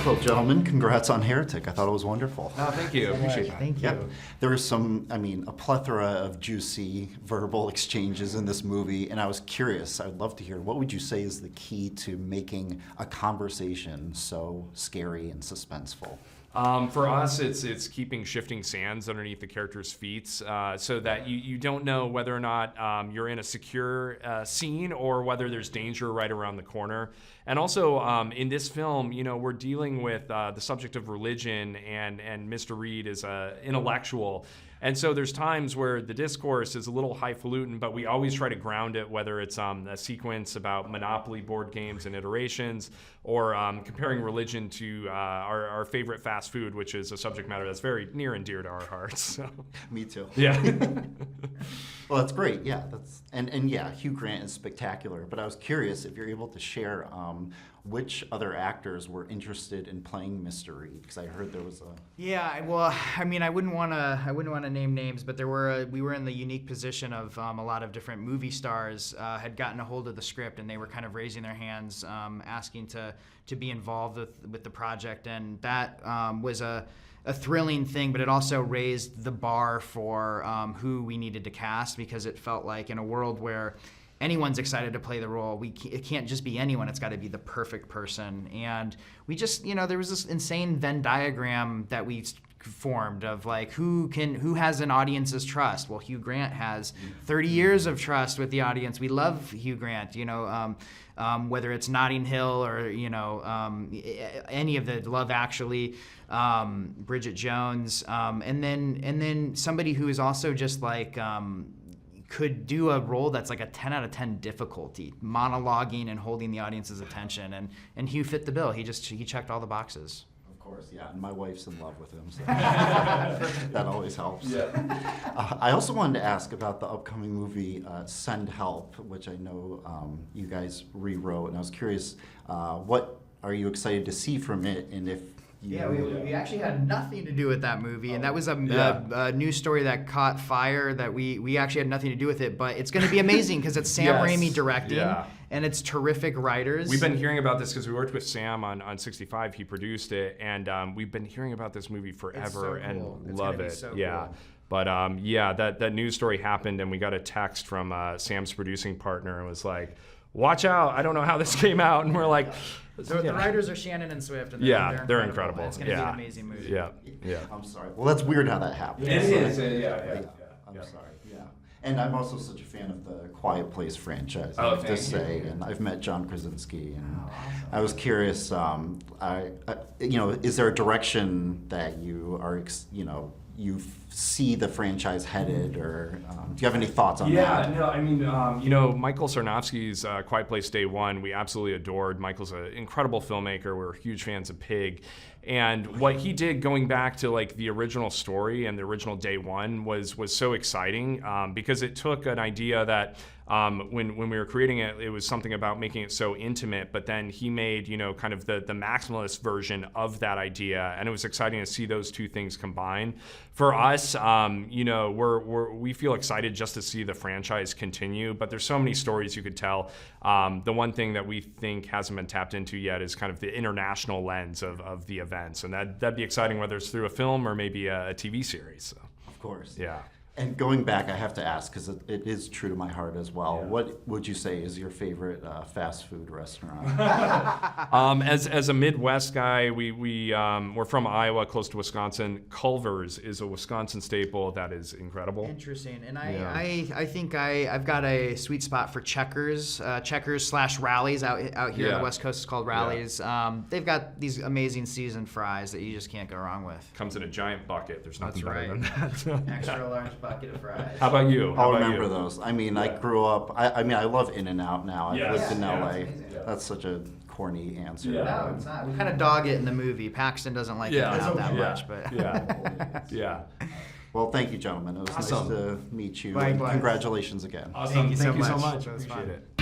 Well, gentlemen, congrats on Heretic. I thought it was wonderful. Oh, thank you. Appreciate that. Thank you. Yeah. There was a plethora of juicy verbal exchanges in this movie, and I was curious. I'd love to hear, what would you say is the key to making a conversation so scary and suspenseful? For us, it's keeping shifting sands underneath the characters' feet so that you don't know whether or not you're in a secure scene or whether there's danger right around the corner. And also, in this film, we're dealing with the subject of religion, and Mr. Reed is an intellectual. And so there's times where the discourse is a little highfalutin, but we always try to ground it, whether it's a sequence about Monopoly board games and iterations, or comparing religion to our favorite fast food, which is a subject matter that's very near and dear to our hearts. So. Me too. Yeah. Well, that's great. Yeah, and yeah, Hugh Grant is spectacular. But I was curious if you're able to share which other actors were interested in playing Mr. Reed, because I heard there was a. Yeah, well, I mean, I wouldn't want to name names, but we were in the unique position of a lot of different movie stars had gotten a hold of the script, and they were kind of raising their hands, asking to be involved with the project, and that was a thrilling thing, but it also raised the bar for who we needed to cast, because it felt like in a world where anyone's excited to play the role, it can't just be anyone, it's got to be the perfect person. And we just, there was this insane Venn diagram that we formed of like who has an audience's trust. Well, Hugh Grant has 30 years of trust with the audience. We love Hugh Grant, whether it's Notting Hill or any of the Love Actually, Bridget Jones, and then somebody who is also just like could do a role that's like a 10 out of 10 difficulty, monologuing and holding the audience's attention, and Hugh fit the bill. He checked all the boxes. Of course, yeah, and my wife's in love with him, so that always helps. Yeah. I also wanted to ask about the upcoming movie Send Help, which I know you guys rewrote, and I was curious, what are you excited to see from it, and if we actually had nothing to do with that movie, and that was a news story that caught fire that we actually had nothing to do with it, but it's going to be amazing because it's Sam Raimi directing, and it's terrific writers. We've been hearing about this because we worked with Sam on 65. He produced it, and we've been hearing about this movie forever and love it. So cool. But that news story happened, and we got a text from Sam's producing partner, and was like, "Watch out! I don't know how this came out," and we're like. So the writers are Shannon and Swift, and they're incredible. It's going to be an amazing movie. Yeah. I'm sorry. Well, that's weird how that happened. It is. I'm sorry. Yeah. And I'm also such a fan of the Quiet Place franchise, I have to say. And I've met John Krasinski, and I was curious. Is there a direction that you are, you see the franchise headed, or do you have any thoughts on that? Yeah, no, I mean, Michael Sarnofsky's Quiet Place Day One, we absolutely adored. Michael's an incredible filmmaker. We're huge fans of Pig. And what he did going back to like the original story and the original Day One was so exciting because it took an idea that when we were creating it, it was something about making it so intimate, but then he made, kind of the maximalist version of that idea, and it was exciting to see those two things combine. For us, we feel excited just to see the franchise continue, but there's so many stories you could tell. The one thing that we think hasn't been tapped into yet is kind of the international lens of the events, and that'd be exciting, whether it's through a film or maybe a TV series. So. Of course. Yeah. And going back, I have to ask, because it is true to my heart as well. Yeah. What would you say is your favorite fast food restaurant? As a Midwest guy, we're from Iowa, close to Wisconsin. Culver's is a Wisconsin staple that is incredible. Interesting, and I think I've got a sweet spot for Checkers. Checkers/Rallies out here on the West Coast is called Rallies. Yeah. They've got these amazing seasoned fries that you just can't go wrong with. Comes in a giant bucket. There's nothing better than that. Extra large bucket of fries. How about you? I'll remember those. I mean, I grew up. I love In-N-Out now. I've lived in LA. That's such a corny answer. Yeah. No, it's not. We kind of dog it in the movie. Paxton doesn't like In-N-Out that much, but yeah. Well, thank you, gentlemen. It was nice to meet you. Likewise. Congratulations again. Awesome. Thank you so much. Appreciate it.